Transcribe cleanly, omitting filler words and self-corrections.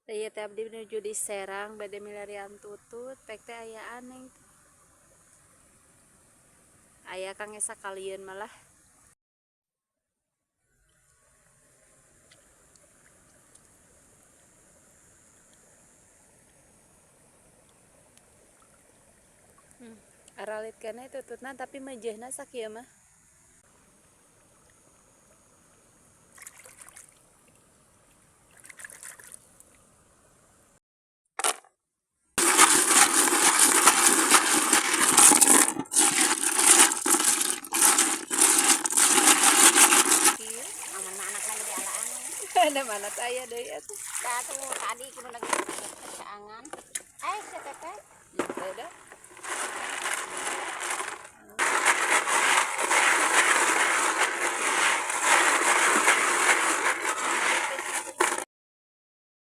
Daya teh abdi menuju di Serang bade milarian tutut pek teh aya aneh aya kang esa kalian malah aralit kana tututna tapi mejehna sakieu mah Iya, aman anak lagi di alaan. ada mana teh aya deui atuh Tuh tadi kita lagi kecaangan. Seteteh. teh dah